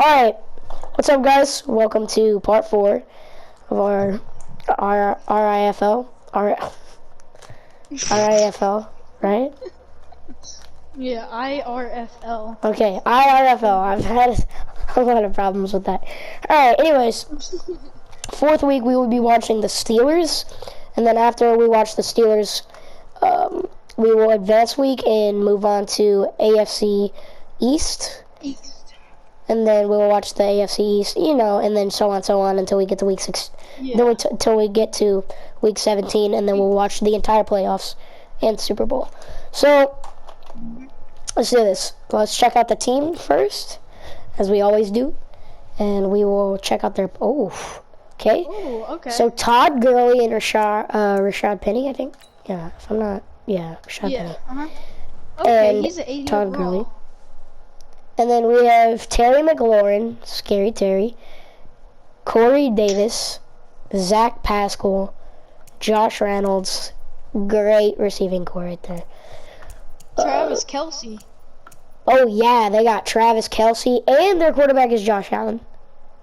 Alright, what's up guys? Welcome to part 4 of our RIFL, right? Yeah, IRFL. Okay, IRFL. I've had a lot of problems with that. Alright, anyways, fourth week we will be watching the Steelers, and then after we watch the Steelers, we will advance week and move on to AFC East. And then we'll watch the AFC East, and then so on until we get to week 6. Yeah. Then until we get to week 17, and then we'll watch the entire playoffs and Super Bowl. So let's do this. Let's check out the team first, as we always do, and we will check out their. Okay. Oh, okay. So Todd Gurley and Rashad Penny, I think. Yeah, if I'm not. Yeah, Rashad Penny. Okay, and he's an 80 Todd overall. Gurley. And then we have Terry McLaurin, Scary Terry, Corey Davis, Zach Pascal, Josh Reynolds. Great receiving core right there. Travis Kelce. Oh yeah, they got Travis Kelce, and their quarterback is Josh Allen.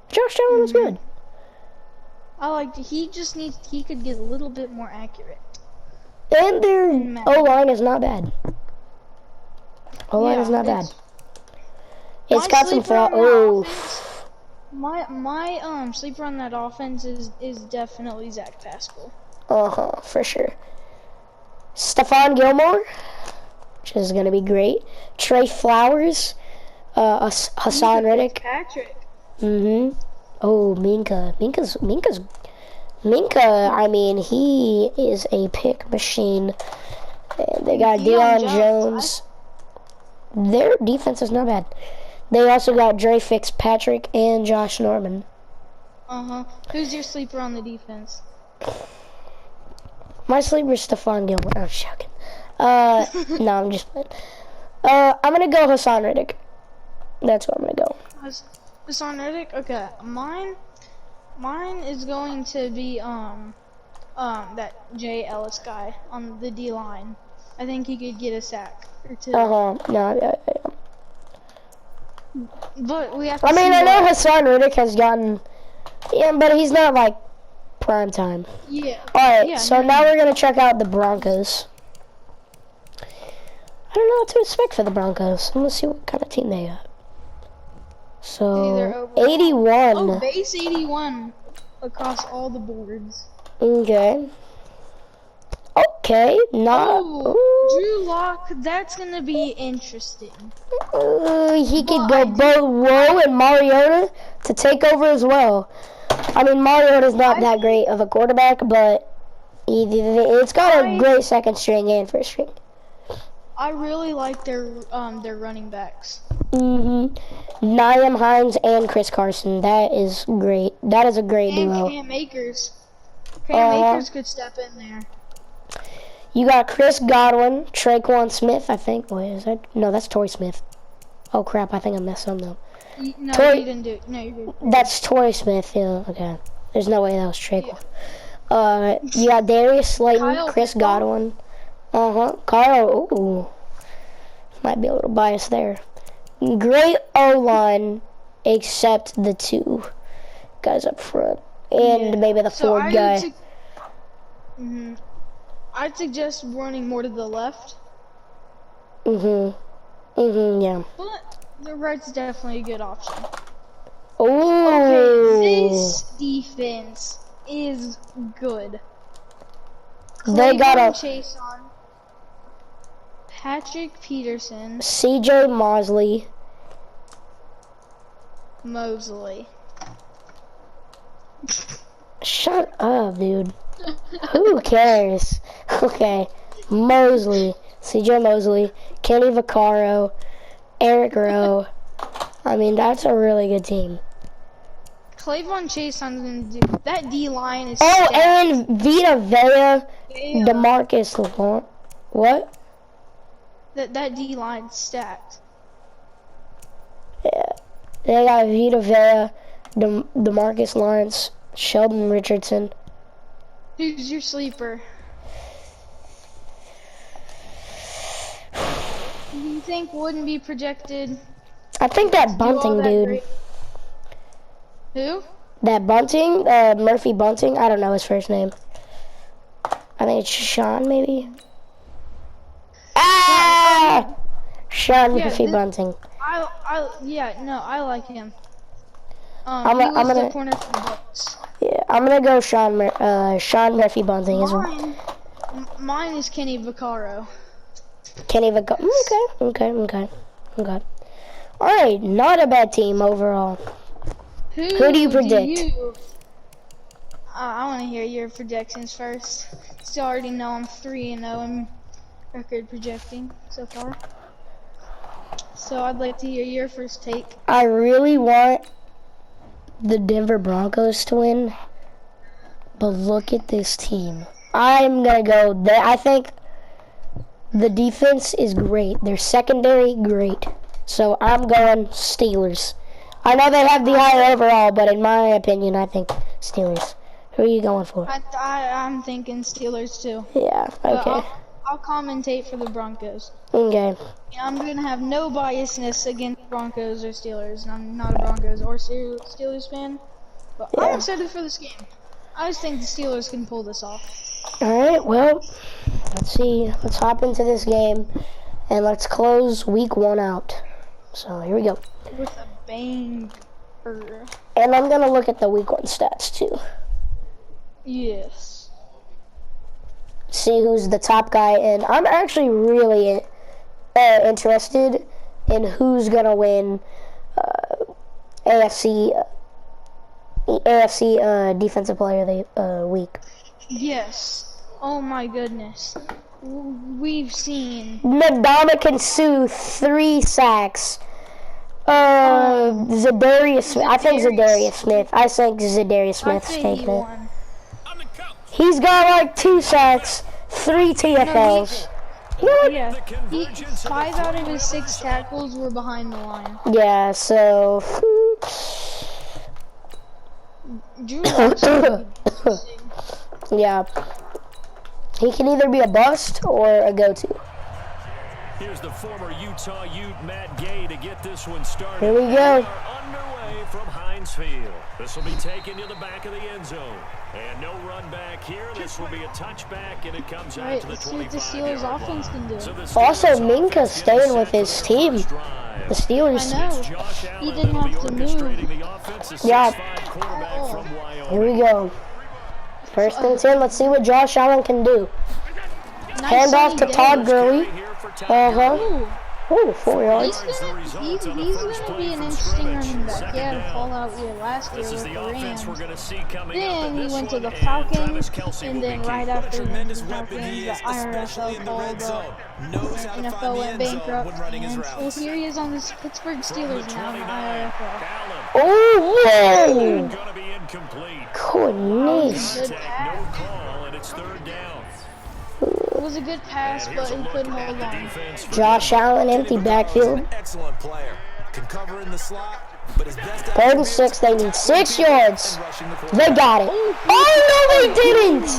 Josh Allen was good. I liked it. He could get a little bit more accurate. And their O-line is not bad. O-line is not bad. It's got some My sleeper on that offense is definitely Zach Pascal. For sure. Stephon Gilmore, which is gonna be great. Trey Flowers, Hassan Reddick. Patrick. Oh, Minka. I mean, he is a pick machine. And they got Deion Jones. Their defense is not bad. They also got Dre Fitzpatrick and Josh Norman. Who's your sleeper on the defense? My sleeper is Stephon Gilmore. I'm joking. No, I'm just playing. I'm gonna go Hassan Reddick. That's what I'm gonna go. Hassan Reddick? Okay. Mine is going to be that Jay Ellis guy on the D line. I think he could get a sack or two. No. But we have to I know Hassan Reddick has gotten, but he's not like prime time. Yeah. Alright, now we're gonna check out the Broncos. I don't know what to expect for the Broncos. Let's see what kind of team they got. So 81. Oh, base 81 across all the boards. Okay. Drew Lock, that's gonna be interesting. He could go both Woe and Mariota to take over as well. I mean, Mariota's not that great of a quarterback, but it's got a great second string and first string. I really like their running backs. Nyheim Hines and Chris Carson. That is great. That is a great duo. Cam Akers. Akers could step in there. You got Chris Godwin, Traquan Smith, I think. Wait, is that? No, that's Torrey Smith. Oh crap, I think I messed up though. No, you didn't do it. No, you didn't. That's Torrey Smith, yeah, okay. There's no way that was Traquan. You got Darius Slayton, Chris Godwin. Kyle, ooh. Might be a little biased there. Great O-line, except the two guys up front. And maybe the fourth guy. I'd suggest running more to the left. Yeah. But the right's definitely a good option. Oh. Okay, this defense is good. They got a Chase on Patrick Peterson, CJ Mosley, Mosley. Shut up, dude. Who cares? Okay, Mosley, CJ Mosley, Kenny Vaccaro, Eric Rowe. I mean, that's a really good team. Clavon Chason gonna do that. D line is. Oh, stacked. and Vita Vea, DeMarcus Lawrence. What? That D line stacked. Yeah, they got Vita Vea, DeMarcus Lawrence, Sheldon Richardson. Who's your sleeper? Do you think wouldn't be projected? I think that Bunting dude. Great? Who? That Bunting, Murphy Bunting. I don't know his first name. I think it's Sean, maybe. Ah! Sean Murphy Bunting. I like him. I'm he was gonna, the corner for the Bucks. Yeah, I'm gonna go Sean Murphy Bunting. Mine is Kenny Vaccaro. Kenny Vaccaro. Okay. All right, not a bad team overall. Who do you predict? I want to hear your predictions first. Still already know I'm 3-0 in record projecting so far. So I'd like to hear your first take. I really want the Denver Broncos to win, but look at this team. I'm gonna go. I think the defense is great. Their secondary, great. So I'm going Steelers. I know they have the higher overall, but in my opinion, I think Steelers. Who are you going for? I'm thinking Steelers too. Yeah, okay. I'll commentate for the Broncos. Okay. Yeah, I'm gonna have no biasness against Broncos or Steelers. I'm not a Broncos or Steelers fan, but Yeah. I'm excited for this game. I just think the Steelers can pull this off. Alright, well, let's see. Let's hop into this game, and let's close week 1 out. So, here we go. With a bang. And I'm going to look at the week 1 stats, too. Yes. See who's the top guy, and I'm actually really interested in who's going to win AFC Defensive Player of the Week. Yes. Oh my goodness. We've seen Ndamukong Suh 3 sacks. Zadarius Smith. I think Zadarius Smith. I think Zadarius Smith's taking it. He's got like 2 sacks, 3 TFLs. Yeah, 5 out of his 6 tackles were behind the line. Yeah, so. Yeah. He can either be a bust or a go-to. Here's the former Utah Ute Matt Gay to get this one started. Here we go. We are underway from Heinz Field. This will be taken to the back of the end zone. And no run back here. This will be a touchback, and it comes out to the 25-yard line. Let's see what the Steelers offense can do. Also, Minka staying with his team. The Steelers. I know. He didn't have to move. Yeah. Here we go. 1st and 10. Let's see what Josh Allen can do. Hand off to Todd Gurley. Ooh, 4 yards. He's gonna be an interesting running back. He had a fallout year last year with the Rams. Then he went to the Falcons, and then right after the Falcons, the IRFL called NFL went bankrupt, and well, here he is on the Pittsburgh Steelers now in the IRFL. Oh, whoa! Goodness. It was a good pass, but he couldn't hold on. Josh Allen, empty backfield. Excellent player. Can cover in the slot, but his best 3rd and 6, they need 6 yards. They got it. Oh, no, they didn't.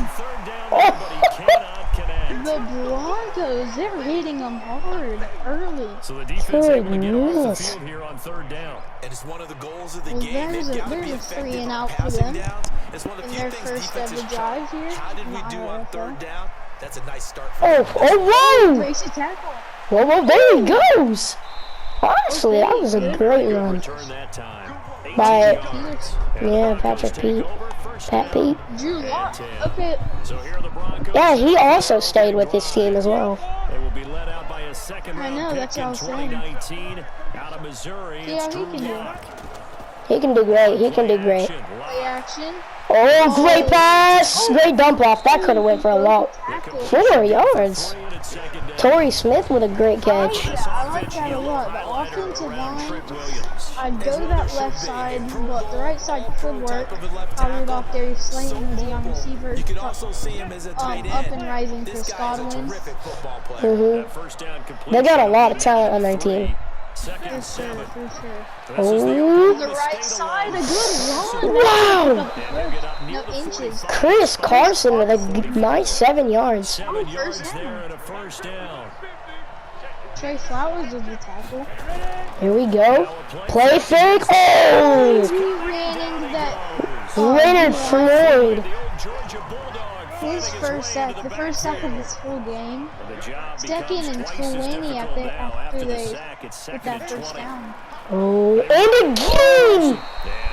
The Broncos, they're hitting them hard early. So the defense able to get off the field here on 3rd down. And it's one of the goals of the Well, game. there's a 3 and out for them in their first ever drive here. How did we do on 3rd down? That's a nice start. Oh, whoa! Brace your tackle. Whoa, there he goes. Honestly, that was a great run by, Pat Pete. Drew Lock. Okay. Yeah, he also stayed with his team as well. They will be led out by a second round I know, that's what I was saying. 2019 out of Missouri. Yeah, he can do it. He can do great. He can do great. Play action. Oh, great pass! Great dump off. That could have went for a long 4 yards. Torrey Smith with a great catch. I like that a lot. The offensive line, I'd go to that left side, but the right side could work. I read off Darius Slayton as a young receiver. You can also see him as a tight Up end. and rising Chris Godwin. They got a lot of talent on their team. For sure. Oh, The right side, a good run. wow! No inches. Chris Carson with a nice 7 yards. First down. Trey Flowers was the tackle. Here we go. Play fake. Oh! He ran into Leonard Floyd. His first sack, the first sack of this whole game. 2nd and 20 after they put that first down. Oh, and again!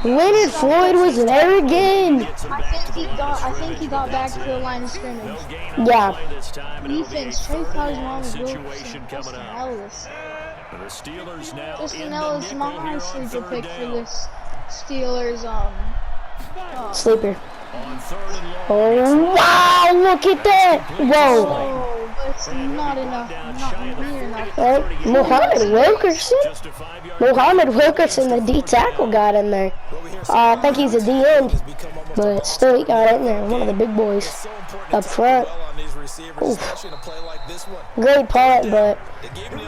Leonard Floyd was there again. I think he got back to the line of scrimmage. Yeah. Defense, Trey Cosmos, Wilson, Justin Ellis. Justin Ellis, my sleeper pick for this Steelers Sleeper. Oh, wow, look at that. Whoa. Oh, but it's not enough, not near enough. Mohammed Wilkerson, the D tackle, got in there. I think he's a D end, but still he got in there. One of the big boys up front. Oof. Great punt, but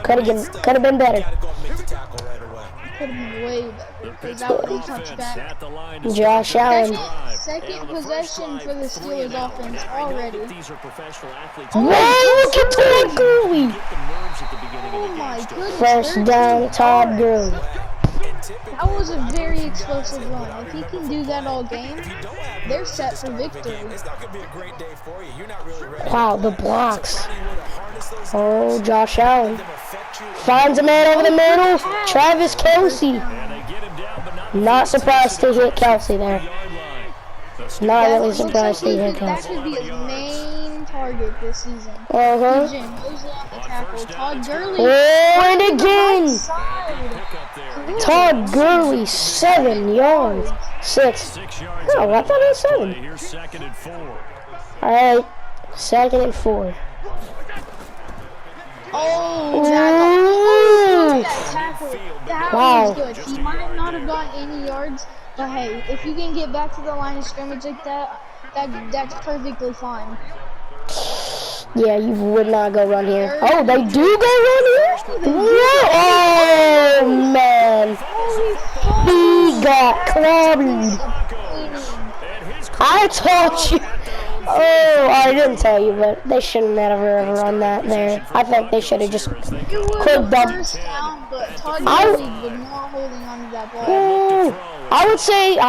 could have been better. Could have been way better because that was a touchback. Josh Allen. Second possession for the Steelers offense already. Whoa, look at Todd Gurley. Oh my goodness. First down, Todd Gurley. That was a very explosive run. If he can do that all game, they're set for victory. Wow, the blocks. Oh, Josh Allen. Finds a man over the middle. Travis Kelce. Not surprised to hit Kelce there. Not really surprised to hit Kelce. That could be his main target this season. Uh-huh. Todd Gurley. Oh, and again. Todd Gurley, 7 yards. 6. Oh, I thought it was 7. Alright, 2nd and 4. Oh, that tackle. That was good. He might not have gotten any yards, but hey, if you can get back to the line of scrimmage like that, that's perfectly fine. Yeah, you would not go run here. Oh, they do go run here? Oh, man. He got clobbered. I told you. Oh, I didn't tell you, but they shouldn't have ever run that there. I think they should have just quick dump. I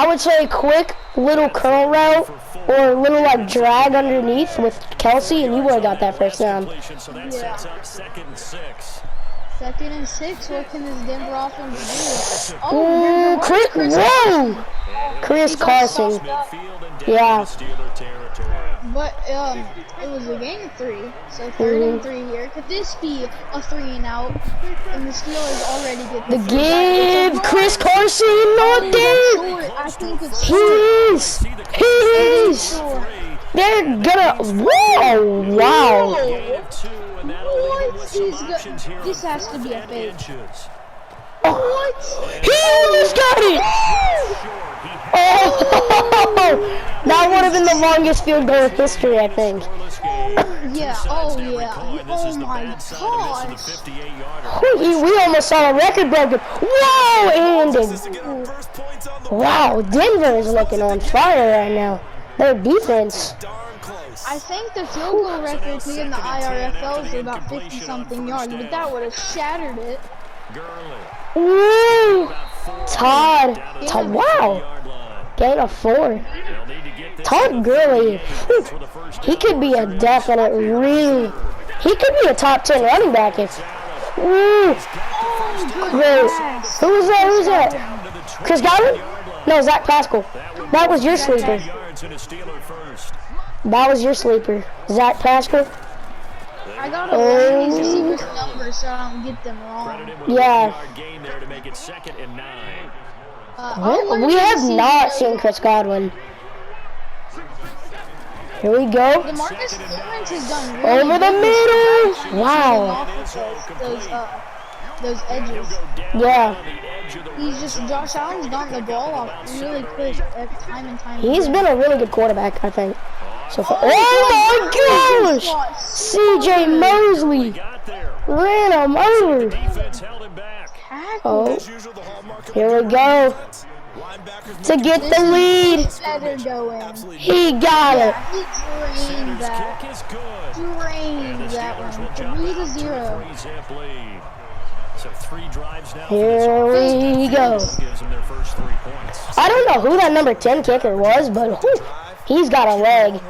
would say quick little curl route or a little like drag underneath with Kelce, and you would have got that first down. Yeah. 2nd and 6. What can this Denver offense do? Oh, Chris Carson. Yeah. But it was a game of 3, so 3rd and 3 here. Could this be a 3 and out? And the Steelers already get the give Chris Carson not there. I think it's He is. They're gonna. Whoa! Wow! What? This has to be a fake. What? He almost got it! Oh! That would have been the longest field goal in history, I think. Yeah. Oh yeah. Oh my gosh. We almost saw a record broken. Whoa! And wow, Denver is looking on fire right now. Their defense. I think the field goal record here in the IRFL is about 50-something yards, but that would have shattered it. Ooh! Todd. Wow. Gain of 4. Todd Gurley. He could be a definite he could be a top 10 running back if. Ooh. Great. Who's that? Chris Godwin? No, Zach Pascal. That was your sleeper. That was your sleeper. Zach Pascal. I gotta learn these receivers' numbers so I don't get them wrong. Yeah. We have not seen Chris Godwin. Here we go. Marcus Lawrence has done really over the middle. Wow. Those edges. Yeah. Josh Allen's gotten the ball off really quick time and time. He's been a really good quarterback, I think. So far. Oh my gosh! CJ Mosley ran him over. Oh, here we go. To get the lead. He got it. He drained that one. 3-0. So 3 drives now. Here we go. Gives them their first 3 points. I don't know who that number 10 kicker was, but whew, he's got a leg.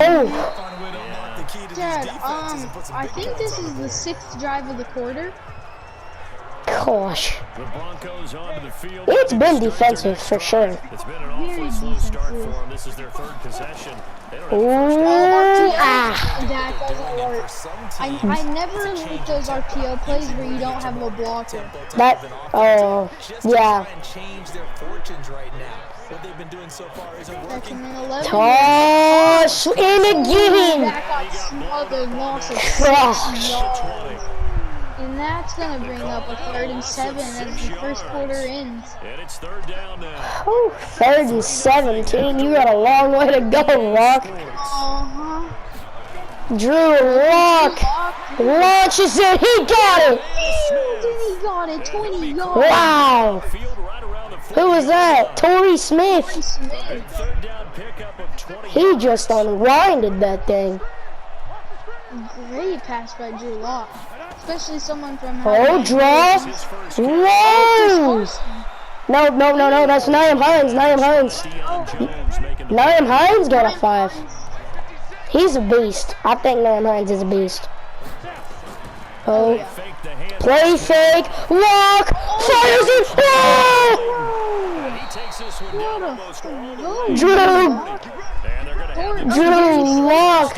Oh. Dad, I think this is the 6th drive of the quarter. Gosh. The Broncos onto the field. It's been defensive for sure. It's been an awfully slow start for them. This is their 3rd possession. They don't have Ooh, ah. That doesn't work. I never like those RPO plays where you don't have a blocker. That, oh, yeah. Change their fortunes right now. What they've been doing so far isn't working. Toss in again. That got smothered, loss of Gosh. and that's gonna bring up a 3rd and 7 as the first quarter ends. And it's 3rd down now. Oh, 3rd and 17. You got a long way to go, Rock. Drew Lock launches it. He got it. He got it. 20 yards. Wow. Who was that? Torrey Smith. Third down pickup of 20. He just unwinded that thing. Great pass by Drew Lock. Especially someone from... Oh, draw. Whoa. No. That's Nyam Hines. Nyam Hines got a 5. He's a beast. I think Nyam Hines is a beast. Oh. Play fake. Walk. Fires it. Oh! Drew Lock.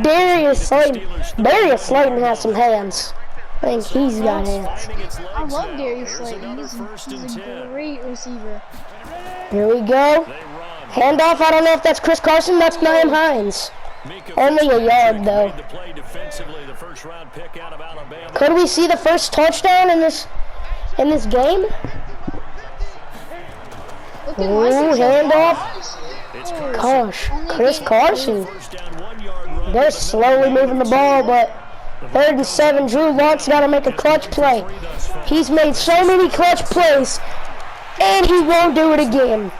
Darius Slayton has some hands. I think he's got hands. I love Darius Slayton. He's a great receiver. Here we go. Handoff. I don't know if that's Chris Carson. That's Nyam Hines. Only a yard though. Could we see the first touchdown in this game? Ooh, handoff. Gosh, Chris Carson. They're slowly moving the ball, but 3rd and 7. Drew Lock's got to make a clutch play. He's made so many clutch plays, and he won't do it again.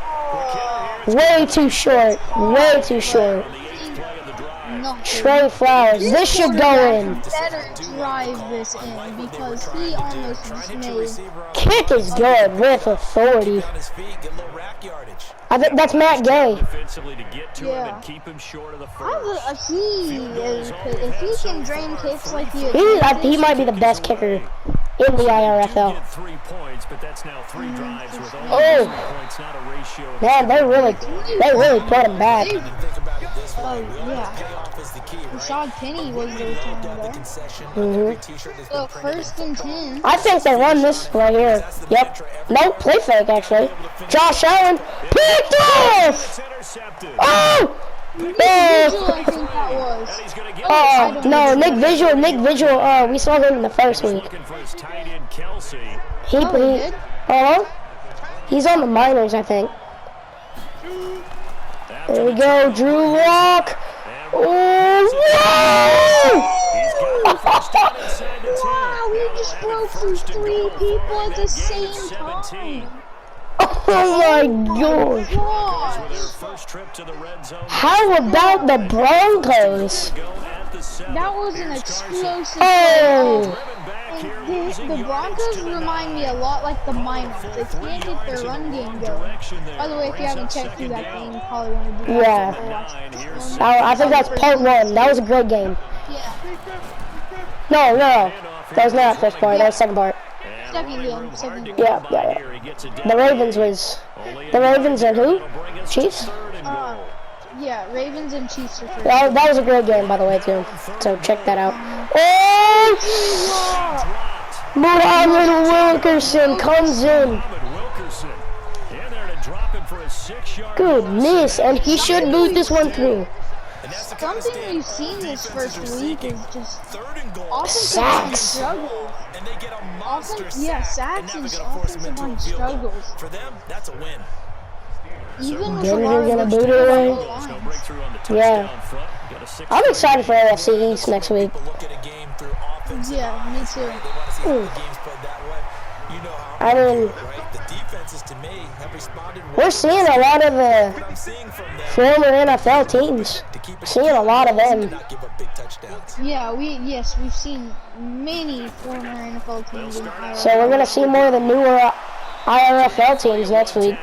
Way too short. Way too short. Trey Flowers. This should go in. Better drive this in because he almost just made. Kick is good with authority. I think that's Matt Gay. Yeah. If he can drain kicks like he might be the best kicker in the IRFL. Oh, man, they really put him back. Oh yeah. Rashad Penny was their time though. So 1st and 10. I think they won this right here. Yep. Nope, play fake actually. Josh Allen picked off. Oh! Vigil, I think that was. Oh, no, Nick Vigil, we saw him in the first week. He's on the minors, I think. There we go, Drew Lock. Oh, wow, we just broke through 3 people at the same time. Oh my gosh. How about the Broncos? That was an explosive play. The Broncos remind me a lot like the Miners. They can't get their run game going. By the way, if you haven't checked through that game, you probably want to do that. Yeah. I think that's part 1. That was a great game. Yeah. No. That was not first part. That was second part. Second game. Yeah. The Ravens and who? Chiefs? Yeah, Ravens and Chiefs are first. That was a great game, by the way, too. So check that out. Oh! Muhammad Wilkerson comes in. Goodness, and he should boot this one through. Something we've seen this first week is just sacks. Sacks and offensive line struggles. For them, that's a win. Even with They're gonna boot it away. Yeah. I'm excited for AFC East next week. Yeah, me too. I mean, we're seeing a lot of the former NFL teams. Seeing a lot of them. Yeah, we've seen many former NFL teams in the So we're gonna see more of the IRFL teams next week.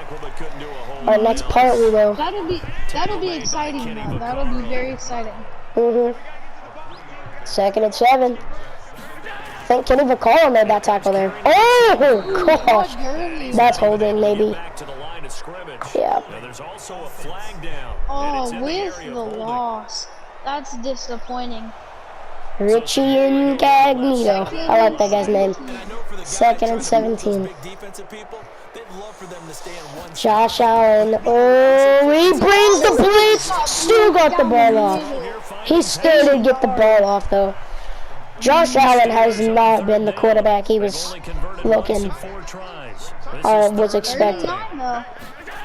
Our next part we will. That'll be exciting, man. That'll be very exciting. 2nd and 7. I think Kenny Vaccaro made that tackle there. Oh gosh, that's holding maybe. Yeah. Oh, with the loss, that's disappointing. Richie Incognito. I like that guy's name. 2nd and 17. Josh Allen. Oh, he brings the blitz. Still got the ball off. He still did get the ball off, though. Josh Allen has not been the quarterback he was looking or was expected.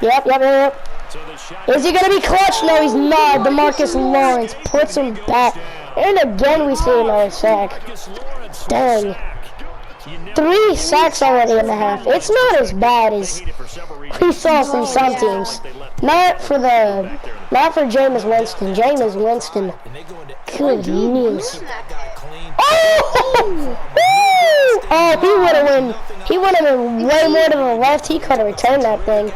Yep. Is he going to be clutch? No, he's not. DeMarcus Lawrence puts him back. And again, we see another sack. Dang. 3 sacks already in the half. It's not as bad as we saw from some teams. Not for Jameis Winston. Jameis Winston. Good news. Oh! Oh, he would have been way more to the left. He could have returned that thing.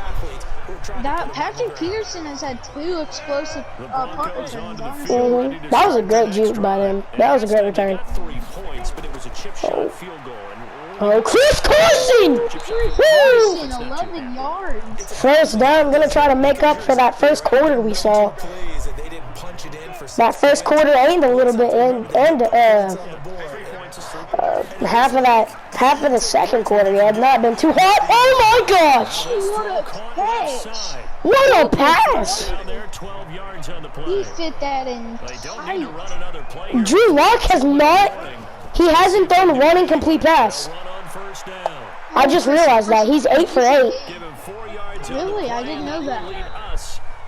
That Patrick Peterson has had 2 explosive punt returns. That was a great juke by them. That was a great return. Oh, Chris Carson! Woo! 11 yards. First down. Gonna try to make up for that first quarter we saw. That first quarter and a little bit half of the second quarter. It had not been too hot. Oh my gosh! What a pass! He fit that in tight. Drew Lock he hasn't thrown one incomplete pass. I just realized that. He's 8 for 8. Really? I didn't know that.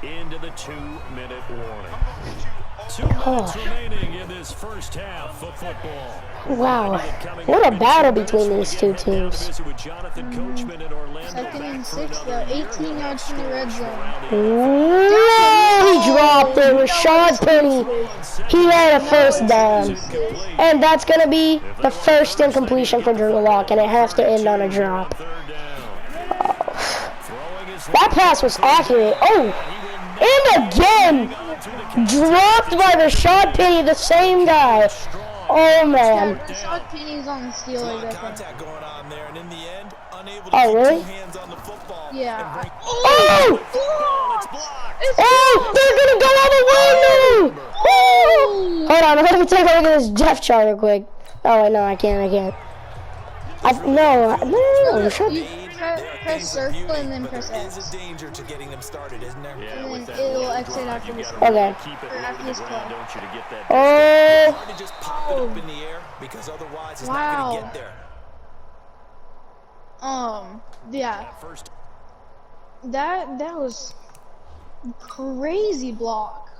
Into the 2-minute warning. 2 minutes remaining in this first half of football. Wow. What a battle between these two teams. 2nd and 6, though. 18 yards from the red zone. Whoa, he dropped it. Rashad Penny. He had a first down. And that's going to be the first incompletion for Drew Lock, and it has to end on a drop. That pass was accurate. Oh, and again, dropped by Rashad Penny, the same guy. Oh man. Rashad Penny's on the Steelers, I think. Oh really? Yeah. Oh! Oh! They're gonna go all the way now! Oh! Hold on, let me take a look at this depth chart real quick. Oh wait, no, I can't. No. Press circle and then press X. There's a danger to getting them started, isn't there? And then it'll exit after this. Okay. After this play. Oh! To just pop it up in the air because otherwise it's not going to get there. Yeah. That was crazy block.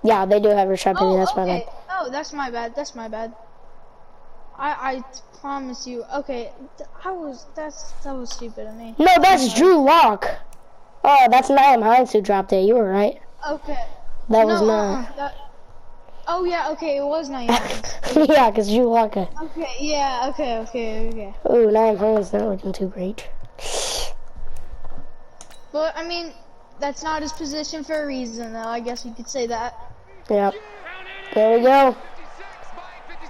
Yeah, they do have Rashad Penny. That's my bad. Oh, that's my bad. I promise you. Okay, that was stupid of me. No, that's Drew Lock. Oh, that's Nyheim Hines who dropped it. You were right. Okay. That was not. Oh yeah. Okay, it was Nyheim Hines. Yeah, cause Drew Lock. Okay. Yeah. Okay. Ooh, Nyheim Hines not looking too great. But I mean, that's not his position for a reason, though. I guess you could say that. Yep. There we go.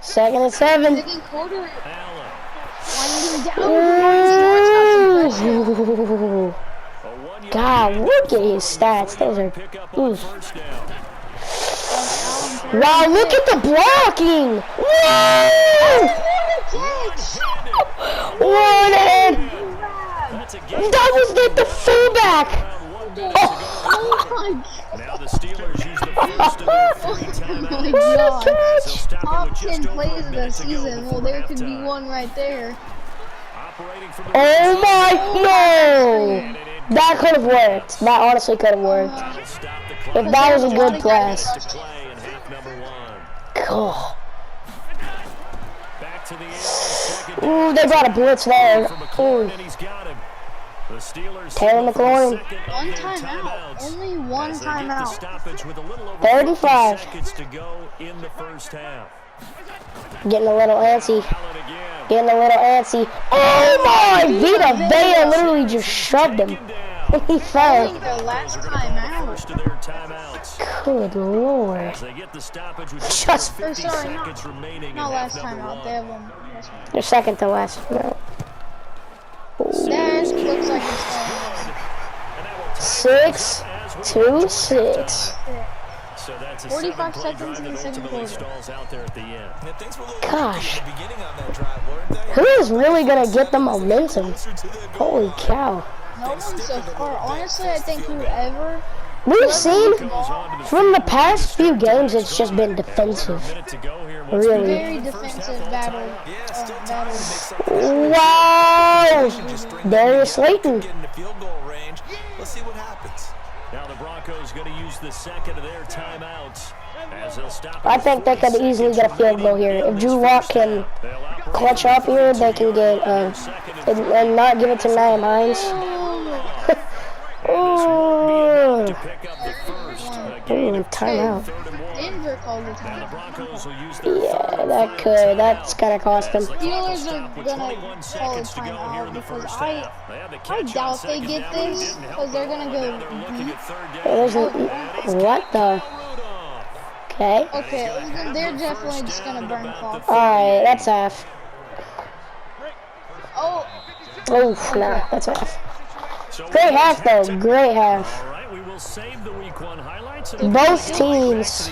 2nd and 7. Second quarter. Ooh. God, look at his stats. Those are. Oof. Wow, look at the blocking. Whoa! One and. That was the fullback. Oh my God. Now the Steelers use the first of their 3 timeouts. Oh my God. Top 10 plays of the season. Well, there could be one right there. Oh my, no! That could have worked. That honestly could have worked. If that was a good pass. Cool. Ooh, they got a blitz there. Ooh. Taylor McLaurin. One timeout. Only one timeout. 3rd and 5. Getting a little antsy. Getting a little antsy. Oh my! Vita Vea literally just shoved him. He fell. Their last time out. Good lord. Just Or sorry, not last time out. They have one. their second to last. No. That looks like it's going 6-6. So that's 45 seconds in the second quarter. Gosh. Who is really going to get the momentum? Holy cow. No one so far. Honestly, I think whoever. We've seen from the past few games, it's just been defensive. Really. Very defensive battle. Wow! Darius Slayton. Let's see what happens. Now the Broncos going to use the second of their timeouts. As they'll stop. I think they could easily get a field goal here. If Drew Lock can clutch up here, they can get and not give it to Nyam Hines. Oh, timeout. Denver called the timeout. Yeah, that's gonna cost them. Steelers are gonna call a timeout because I doubt they get this because they're gonna go deep. What the? Okay. Okay, they're definitely just gonna burn clock. Alright, that's half. Oh, Oh, nah, that's half. Great half though, great half. Both teams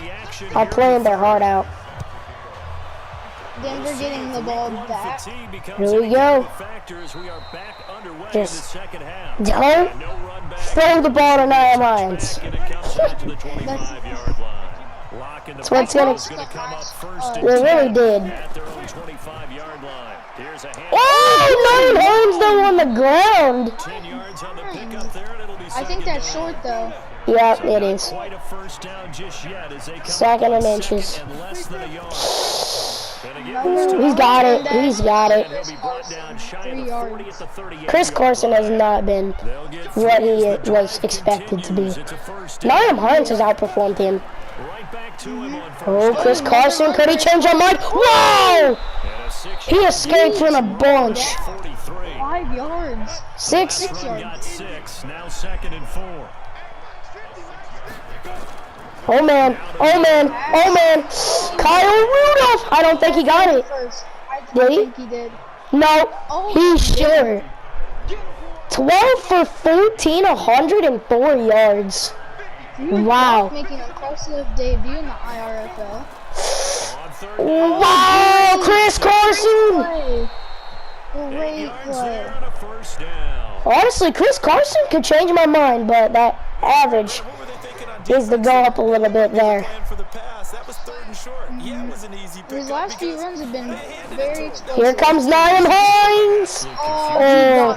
are playing their heart out. Denver getting the ball back. Here we go. Just don't throw the ball to Nyam Hines. That's what it's gonna. It really did. Oh, Nyam Hines though on the ground. I think that's short though. Yeah, it is. Second and inches. He's got it. He's got it. 3 yards. Chris Carson has not been what he was expected to be. Nyam Hines has outperformed him. Oh, Chris Carson, could he change our mind? Whoa! He escaped from a bunch. 5 yards. 6 yards. Now second and 4. Oh man, oh man, oh man. Kyle Rudolph. I don't think he got it. Did he? I think he did. No, he's short. 12 for 14, 104 yards. Wow. Making an impressive debut in the IRFL. Wow, Chris Carson. Great play. Honestly, Chris Carson could change my mind, but that average needs to go up a little bit there. His last few runs have been very explosive. Here comes Nyam Hines. Oh,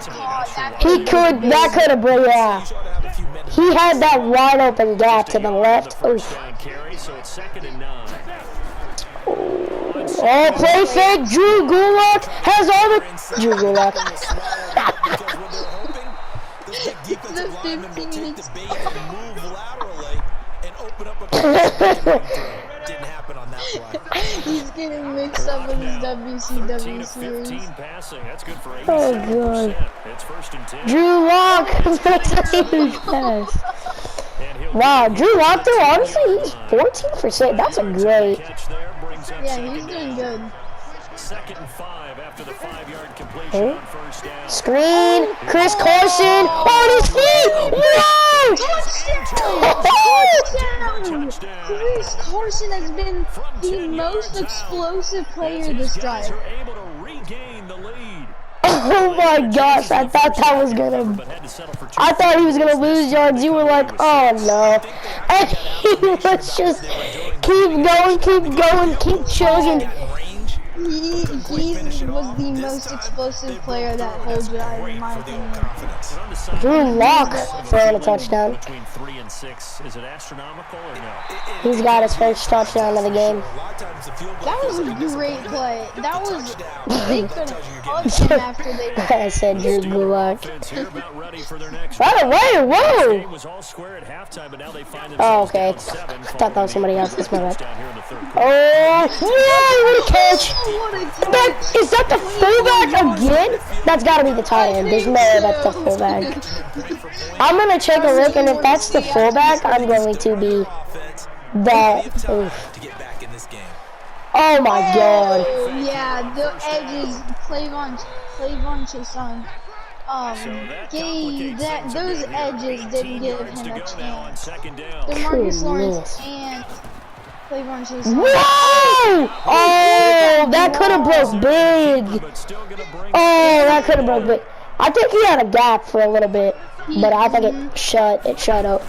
that could have been, yeah. He had that wide open gap to the left. Oof. Oh, play fake. Drew Gulak has all the... Drew Gulak. Didn't happen on that play. He's getting mixed up with his WCW series. Oh, God. Drew Lock makes a huge pass. Wow, Drew Lock, though, honestly, he's 14 for 6. That's a great. Yeah, he's doing good. Second and 5 after the 5-yard completion on first down. Screen, Chris Carson on his feet. Whoa! Touchdown! Chris Carson has been the most explosive player this drive. Oh my gosh, I thought that was gonna... I thought he was gonna lose yards. You were like, oh no. And he was just keep chugging. He was the most explosive player that whole drive, in my opinion. Drew Lock throwing a touchdown. Is it astronomical or no? He's got his first touchdown of the game. That was a great play. That was... They could have hugged him after they... I said Drew Lock. Right away, whoa! Oh, okay. I thought that was somebody else. That's my bad. Oh, yeah, what a catch! what a Is that the fullback again? That's gotta be the tight end. There's no way that's the fullback. I'm gonna take a look, and if that's the fullback, I'm going to be that. Oof. Oh my god. Oh, yeah, the edges, Clavon Chason, those edges didn't give him a chance. DeMarcus Lawrence and Clavon Chason. Whoa! Oh, that could have broke big. Oh, that could have broke big. I think he had a gap for a little bit, but I think it shut up.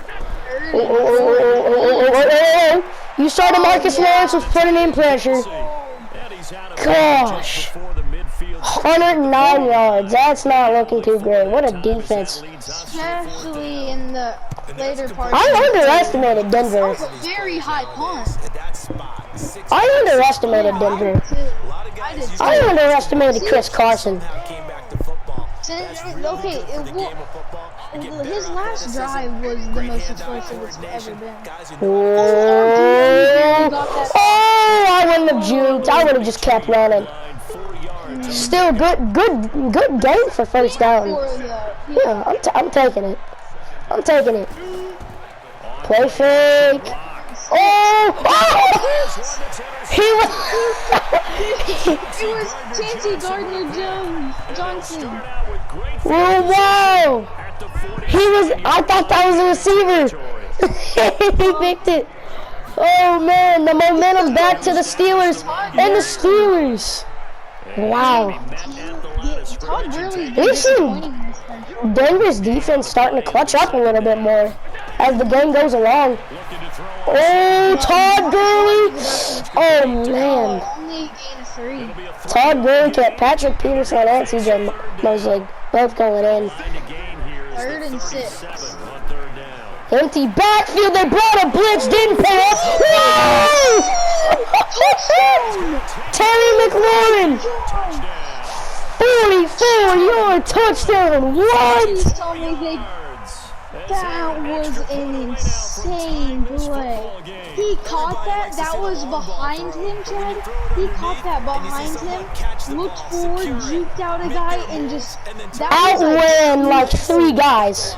You saw DeMarcus Lawrence was putting in pressure. Gosh. 109 yards. That's not looking too great. What a defense. Especially in the later part. I underestimated Denver. That was a very high punt. I underestimated Denver. I underestimated Chris Carson. Okay, his last drive was the most explosive it's ever been. Oh, I wouldn't have juked. I would have just kept running. Still good game for first down. Yeah, I'm taking it. I'm taking it. Play fake. He was Chauncey Gardner-Johnson. Whoa! I thought that was a receiver. He picked it. Oh man, the momentum's back to the Steelers and the Steelers. Wow. We've seen Denver's defense starting to clutch up a little bit more as the game goes along. Oh, Todd Gurley. Oh man. Todd Gurley kept Patrick Peterson and CJ Mosley both going in. 3rd and 6. Empty backfield, they brought a blitz, didn't pay off. Whoa! Terry McLaurin! 44-yard touchdown, what? Please tell me that was an insane play. He caught that. That was behind him, Chad. He caught that behind him, looked forward, juked out a guy, and just outran like 3 guys.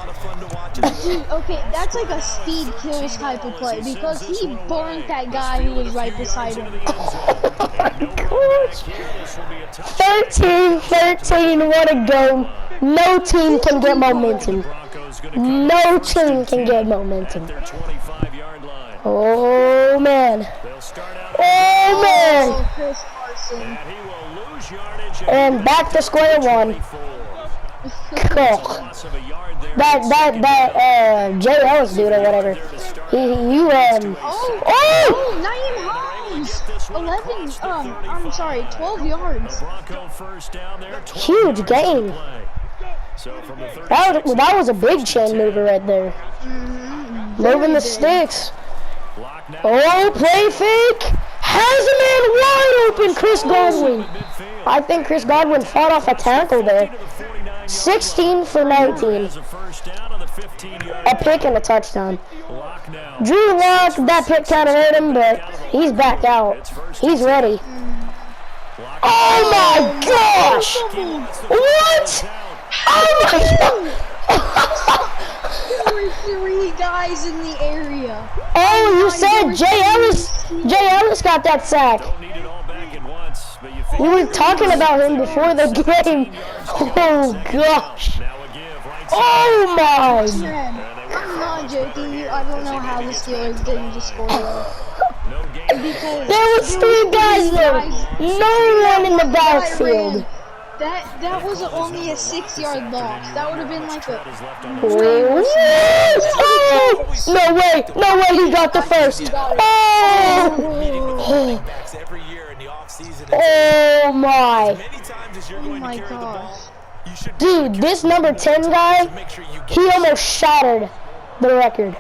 Dude, okay, that's like a speed kills type of play because he burnt that guy who was right beside him. 13-13, what a go. No team can get momentum. No team can get momentum. Oh man. Oh man. Chris Carson. And back to square one. Cool. That Jay Ellis dude or whatever. Naeem Hines. 12 yards. Huge game. That was a big chain mover right there. Moving the sticks. Oh, play fake. Has a man wide open, Chris Godwin. I think Chris Godwin fought off a tackle there. 16 for 19. A pick and a touchdown. Drew Lock, that pick kind of hurt him, but he's back out. He's ready. Oh my gosh! What? Oh my god! There were 3 guys in the area. Oh, you said Jay Ellis got that sack. We were talking about him before the game. Oh gosh. Oh my. I'm not joking. I don't know how the Steelers didn't just score there. There was 3 guys there. No one in the backfield. That was only a 6-yard loss. That would have been like a... No way, he got the first. Oh my. Oh my gosh. Dude, this number 10 guy, he almost shattered the record.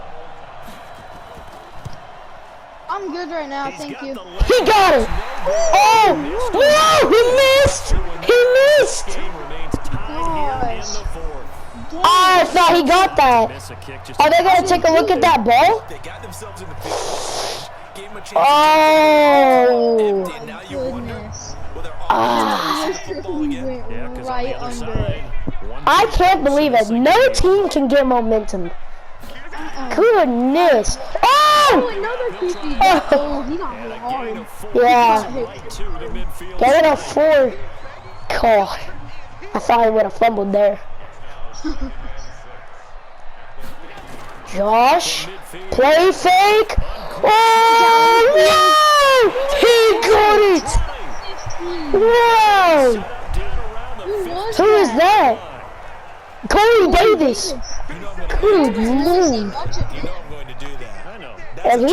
I'm good right now, thank you. He got it! Oh! No! He missed! He missed! Gosh. I thought he got that. Are they going to take a look at that ball? Oh! Goodness. Ah, Literally went Yeah, 'cause on right the other under side, it. one I play can't believe it. second No game. team can get momentum. Uh-uh. Goodness. Oh, Oh! another QB. Oh. Oh, he got And hit a gain hard. of 4 Yeah. right to the midfield. Get it a stripe. 4. God. I thought I would have fumbled there. Josh. Play fake. Oh, no! He got it! 15. Wow! Down around the Who was Who is that? Corey Davis. Good Never lord. seen much of You him. know I'm going to do that. I know. And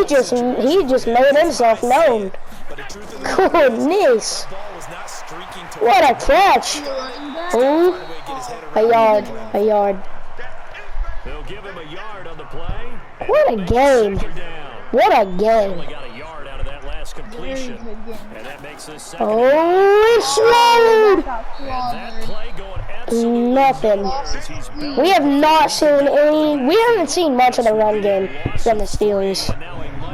he just made himself known. But the truth of the matter is, Goodness. the ball was not streaking to What a catch. The running back. Ooh. get his head A around. yard. A yard. They'll give him a yard on the play. What a game. Second down. What a Only game. got a yard out of that last Very completion. good game. And that makes this second. Oh, it's swallowed. Got That slaughtered. play going absolutely Nothing. nowhere as he's built We have not seen any. We haven't seen much of the run game from the Steelers.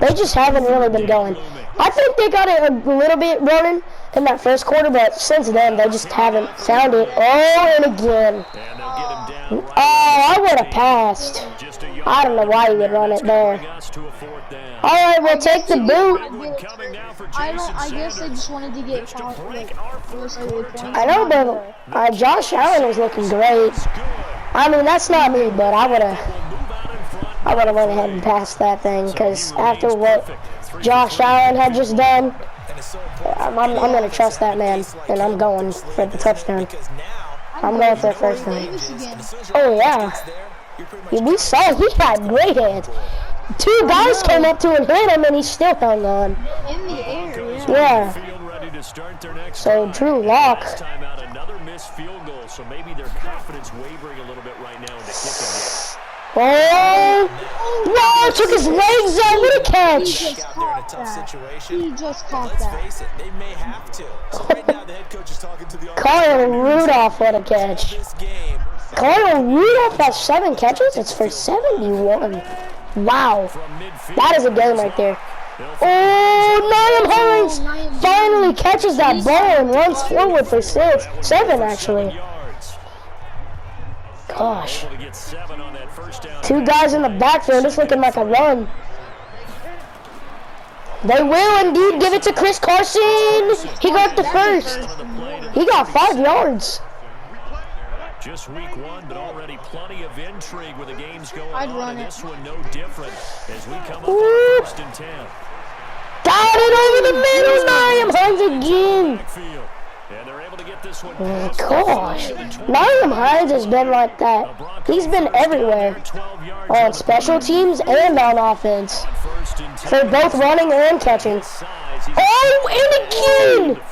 They just haven't really been going. I think they got it a little bit running in that first quarter, but since then they just haven't found it. Oh, and again. And they'll get him down right Oh, I would have passed. just a yard. I don't know why you would run it there. Bring us to a 4th down. All right, we'll take the boot. Coming now for I Jason guess they Sanders. just wanted to get To like, break our first points. I know, but Josh Allen was looking great. I mean, that's not me, but I would have went ahead and passed that thing because after what Josh Allen had just done, I'm gonna trust that man, and I'm going for the touchdown. Because now, I'm going for the first Corey down. Davis again. Oh yeah, you're pretty much we saw he had great hands. 2 guys came up to him, hit him, and he still hung on. In the air, yeah. Yeah. Field ready to start their next So drive. Drew Lock. Last time out, another missed field goal, so maybe their confidence wavering a little bit right now in the kicking game. Oh, wow! Took his legs out. What a He catch! just out there in a caught tough that. situation. He just caught Let's that. face it, they may have to. So right now, the head coach is talking to the Kyle Rudolph, what a catch! this game. Kyle Rudolph has 7 catches. It's for 71. Wow, From midfield, that is a game right there. Oh, Niam Hines finally catches that ball and runs forward for 7 actually. yards. Gosh, Able to get 7 on that first down. 2 guys in the backfield. It's looking like a run. They will indeed give it to Chris Carson. He got the first. He got 5 yards. Just week 1, but already plenty of intrigue with the games going I'd on. run And it. this one no different as we come up Ooh. on 1st and 10. Got it over the middle. Niam Hines again. Backfield. And they're able to get this one. Oh, gosh, Niam Hines has been like that. He's been everywhere 12 yards on special teams and on offense. first and 10. For both running and catching. Size, he's Oh, and again!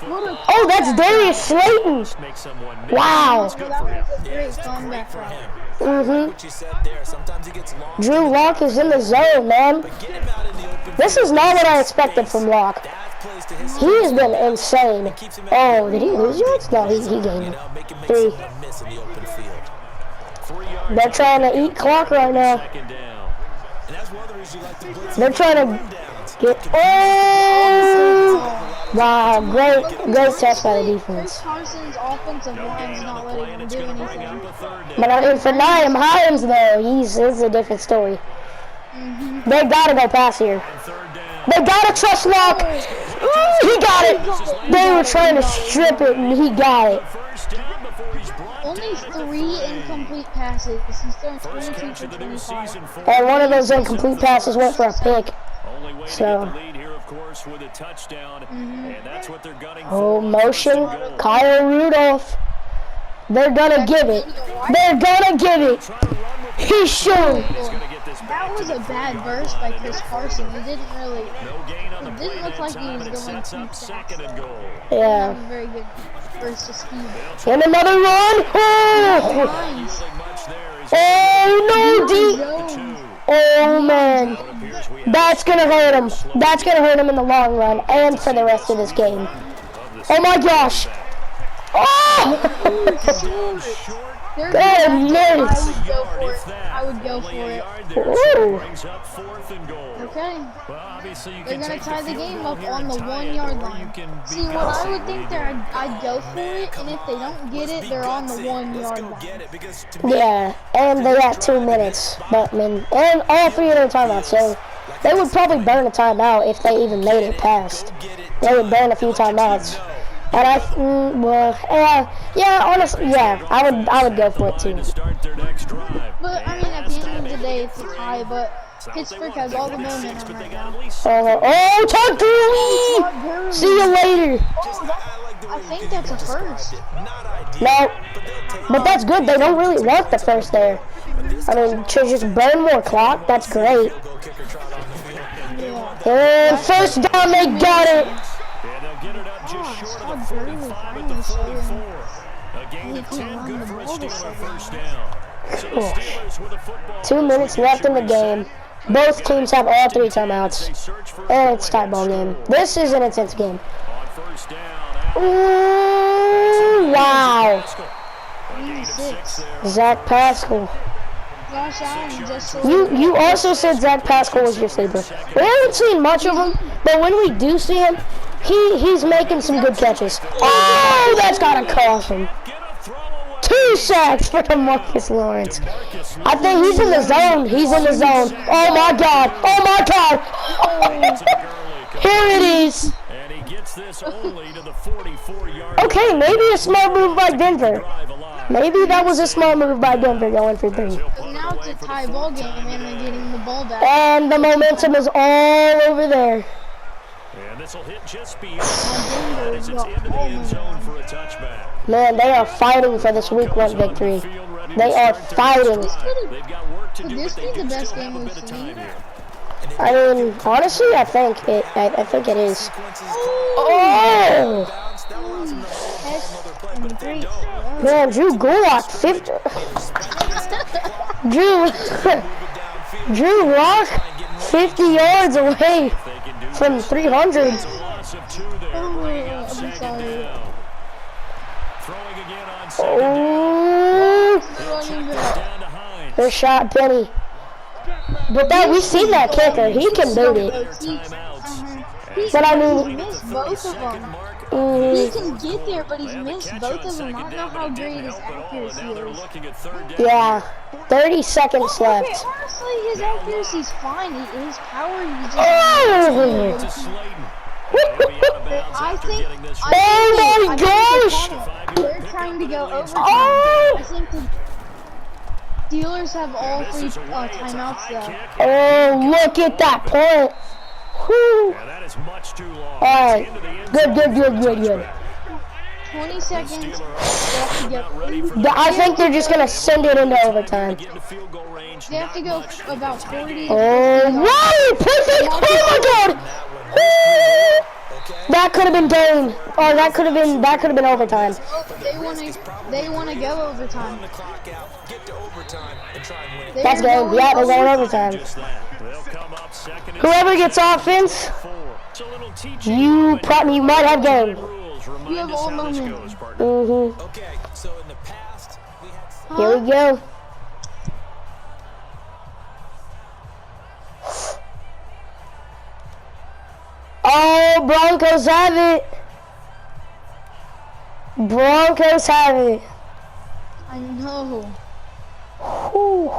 Oh, that's Darius Slayton. make someone miss. Wow. It's good for him. That was a great comeback For route. him. Mm-hmm. What you said there, sometimes he gets long. Drew Lock is in the zone, man. Get him out in the open. This is not what I expected from Lock. That plays to his He has been insane. Oh, did he lose yards? No, he you gained know, make him make 3. someone miss in the open field. 3 yards. They're trying to eat clock right now. Second down. And that's one of the reasons you like to blitz. They're trying to get. Oh! Wow, great test by the Chris defense. Carson's offensive line's not letting him It's do going to bring up anything. a 3rd down. But I mean, for Niam Hines, though, this is a different story. They gotta go pass here. 3rd down. They gotta trust Lock. Ooh, he got it. They were trying to strip it, and he got it. First down before he's brought Only down. 3 incomplete passes. He's throwing First 22 catch for of the new 25. season for And one of those incomplete passes went for a pick. Only way So- to get the lead here, of course, with a touchdown, and that's what they're gunning Oh, for. motion. Kyle Rudolph. They're gonna give it. They're gonna give it. He should. He's going to get this That back was to a the bad 3-yard burst line, by and Chris they're Carson. It didn't really. No gain on the It play didn't look that like he time, was and it going sets too up fast. 2nd and goal. Yeah. Very good burst of speed. And another run. Oh, Hines. Much there is oh no, D. Jones. Oh man. appears we have That's gonna hurt him. That's gonna hurt him in the long run and for the rest of this game. Oh my gosh. Oh! short They're Goodness. I would go for it. Ooh. Okay. They're gonna tie the game up on the 1 yard line. See, what I would think I'd go for it, and if they don't get it, they're on the 1 yard line. Yeah, and they got 2 minutes, but I mean, and all 3 of their timeouts, so they would probably burn a timeout if they even made it past. They would burn a few timeouts. And honestly, yeah, I would go for it too. But I mean, at the end of the day, it's a tie. But Pittsburgh has all the momentum right now. Todd Gurley! See you later. I think that's a first. No, but that's good. They don't really want the first there. I mean, to just burn more clock, that's great. Yeah. And first down, they got it. And they'll get it up just short of the 45 at the 44. A gain of 10, good for a Steeler first down. So the Steelers with a football. 2 minutes left in the game. Both teams have all 3 timeouts. And it's a tie ball game. This is an intense game. On first down. Ooh, wow. A gain of 6 there. Zach Pascal. Josh Allen just You also said Zach Pascal was your sleeper. We haven't seen much of him, but when we do see him, he's making some good catches. Oh, that's gotta cost him. 2 sacks for Marcus Lawrence. I think he's in the zone. He's in the zone. Oh my God. Oh my God. Here it is. And he gets this only to the 44-yard. Okay, maybe a smart move by Denver. Maybe that was a smart move by Denver going for 3. Now it's a tie ball game, and they're getting the ball back. And the momentum is all over there. And this will hit just beyond as it's into the end zone for a touchback. Man, they are fighting for this week 1 victory. They are fighting. They've got work to Could do, this but be they the do best still game have a we've bit of seen? time here. I mean, honestly, I think it is. Oh! Man, Drew Gulak, 50. Drew Lock, 50 yards away from 300. I'm sorry. Oh! Good shot, Penny. But that we've seen that kicker. He can boot it. But I mean, He's missed both of them. He can get there, but he's missed both of them. I don't know how great his accuracy is. yeah, 30 seconds left. Okay, honestly, his accuracy's fine. His power, he just. Oh! I think. Oh my gosh! They're trying to go overtime. Oh! I think the Steelers have all 3 timeouts though. Oh, look at that point. Whew. That is much too long. All right, good. 20 seconds. They have to go. I think they're just gonna send it into overtime. They have to go about 40. Oh, wow! Perfect! Oh my God! Woo! That could have been game, or that could have been overtime. They want to go overtime. That's game. Yeah, they're going overtime. Whoever gets offense, you might have game. You have all momentum. Okay, so in the past, we had Here we go. Oh, Broncos have it. Broncos have it. I know. Whew.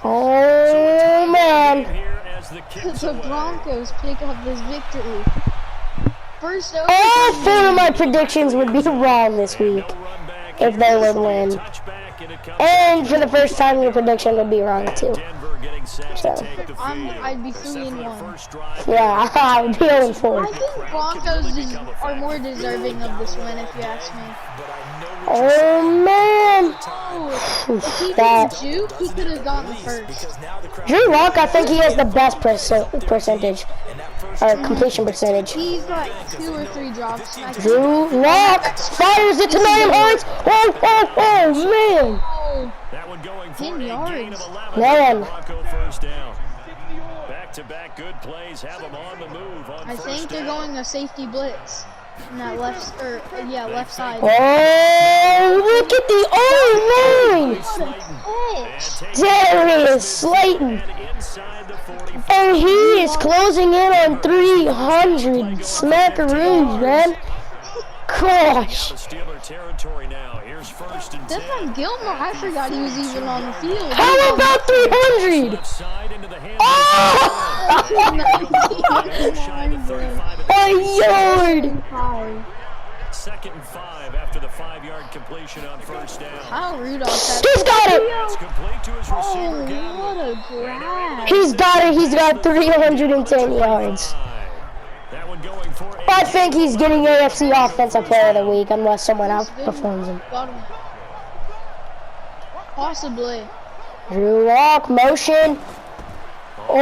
Oh, man. The Broncos pick up this victory. First overtime. All 4 of my predictions would be wrong this week if they would win. And for the first time, your prediction would be wrong too. So, I'd be 3-1. yeah, I would be 0-4. I think Broncos are more deserving of this win, if you ask me. Oh, man. If he That. could juke, he could have gotten first. Drew Lock, I think he has the best percentage, or completion percentage. He's got 2 or 3 drops. Drew Lock fires it to Nyheim Hines. Oh, man. Oh, That one going for 10 a yards. gain of 11. Man. Bronco first down. Back-to-back good plays have them on the move on I first think they're down. going a safety blitz. in that left, left side. Oh, look at the line! Darius Slayton. And he is closing in on 300 smackaroos, man. Gosh. Stephon Gilmore, I forgot he was even on the field. How about 300? Oh! A yard! 2nd and 5 after the 5-yard completion on first down. Kyle Rudolph. He's got it! It's complete to his receiver. What a grab. He's got it. He's got 310 yards. That one going for I think he's getting AFC Offensive Player of the Week unless someone outperforms him. Got him. Possibly. Drew Lock, motion. Oh,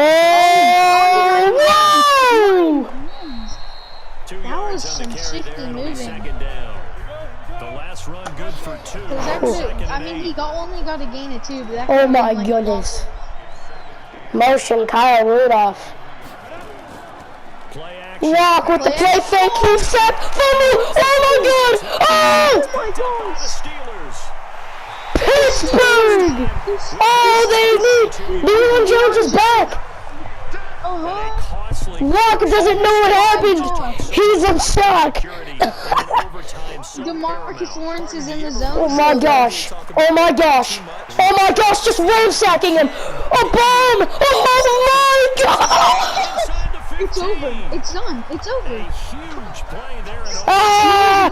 whoa! That was some shifty moving. The last run good for 2. I mean, he only got a gain of 2, but that Oh my goodness. Motion, Kyle Rudolph. Play action. Walk with the play fake, he set, fumble, oh my god, oh! my gosh! Pittsburgh! Oh, they need, Deion Jones is back! Walker doesn't know what happened, he's in shock! DeMarcus Lawrence is in the zone. Oh my gosh, oh my gosh, oh my gosh, just ransacking him! A bomb! Oh my god! It's over. It's done. It's over. Ah!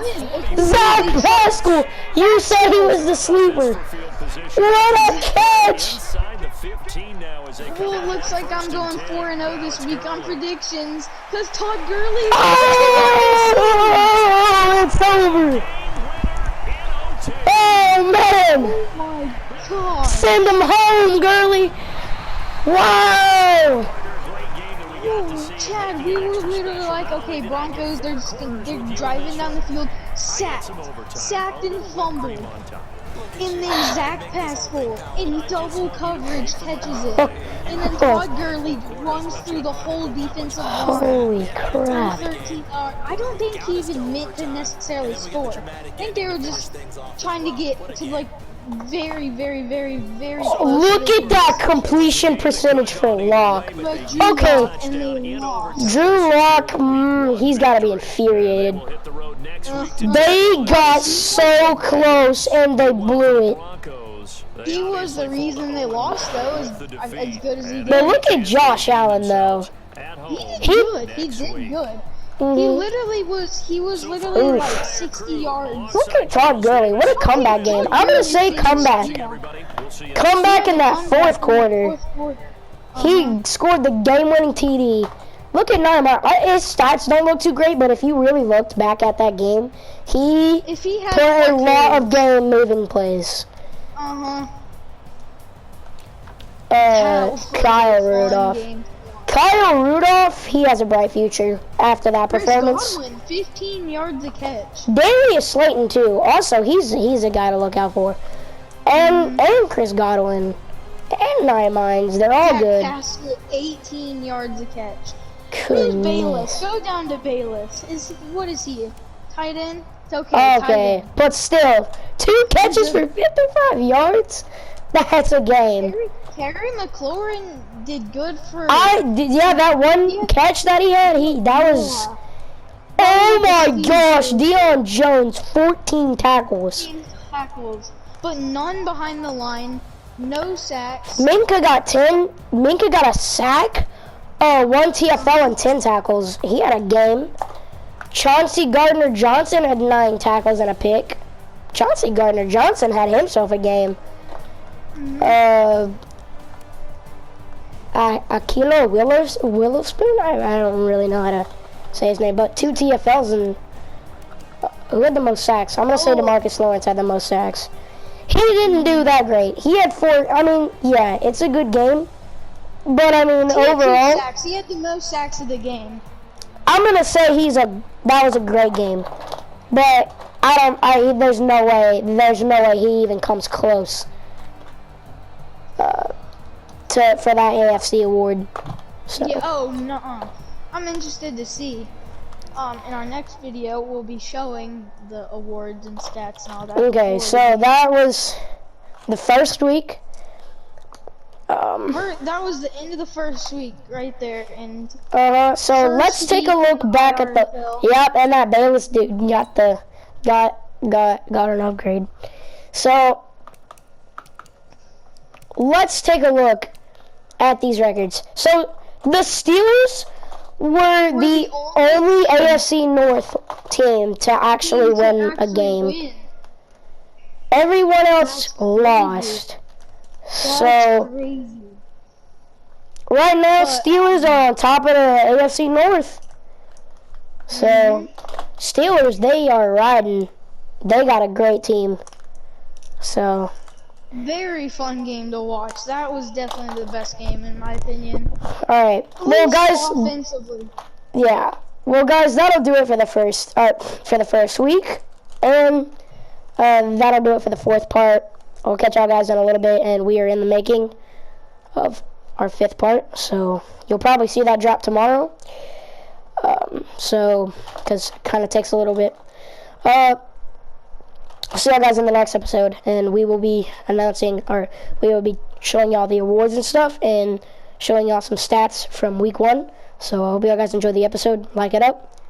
Zach Pascal! You said he was the sleeper. What a catch! Well, it looks like I'm going 4-0 this week on predictions because Todd Gurley. Oh, it's over. Oh man! Oh my god! Send him home, Gurley. Wow! Chad, we were literally like, okay, Broncos, they're driving down the field, sacked and fumbled, and then Zach Pascal in double coverage catches it, and then Todd Gurley runs through the whole defensive line. Holy crap! 13 I don't think he even meant to necessarily score. I think they were just trying to get to like very close. Look at that completion percentage for Locke. Okay, Drew Lock, he's got to be infuriated. They got so close and they blew it. He was the reason they lost, though, as good as he did. But look at Josh Allen, though. He did good. He was literally like 60 yards. Look at Todd Gurley. What a comeback game. I'm going to say comeback. Comeback in that fourth quarter. He scored the game-winning TD. Look at Neymar. His stats don't look too great, but if you really looked back at that game, he put a lot of game-moving plays. Kyle Rudolph. Kyle Rudolph, he has a bright future after that performance. Godwin, 15 yards a catch. Darius Slayton too. Also, he's a guy to look out for. And Chris Godwin and Nine they're all good. Pascal, 18 yards a catch. Who's Bayless? Go down to Bayless. What is he? Tight end? It's okay. Okay, but still, 2 catches for 55 yards. That's a game. Terry McLaurin did good for. Yeah, that one catch that he had, that was. Oh my gosh, Deion Jones, 14 tackles. 14 tackles, but none behind the line. No sacks. Minka got 10. Minka got a sack. 1 TFL and 10 tackles. He had a game. Chauncey Gardner-Johnson had 9 tackles and a pick. Chauncey Gardner-Johnson had himself a game. Akilo Witherspoon? I don't really know how to say his name, but 2 TFLs and who had the most sacks? I'm gonna say DeMarcus Lawrence had the most sacks. He didn't do that great. He had 4. I mean, yeah, it's a good game, but I mean overall, he had the most sacks of the game. I'm gonna say that was a great game, but there's no way he even comes close for that AFC award. So. Yeah, no. I'm interested to see. in our next video, we'll be showing the awards and stats and all that. Okay, so that was the first week. That was the end of the first week right there, and So let's take a look back at the. IRFL. Yep, and that Bayless dude got an upgrade. So let's take a look at these records. So the Steelers were the only AFC North team to actually win a game. Everyone else lost. So Crazy. right now, Steelers are on top of the AFC North. So Steelers, they are riding. They got a great team. So Very fun game to watch. That was definitely the best game in my opinion. all right, well guys, Offensively. yeah. Well guys, that'll do it for the first week, and that'll do it for the fourth part. I'll catch y'all guys in a little bit, and we are in the making of our fifth part, so you'll probably see that drop tomorrow. So, because it kind of takes a little bit. I'll see y'all guys in the next episode, and we will be we will be showing y'all the awards and stuff, and showing y'all some stats from week 1. So I hope y'all guys enjoy the episode. Like it up,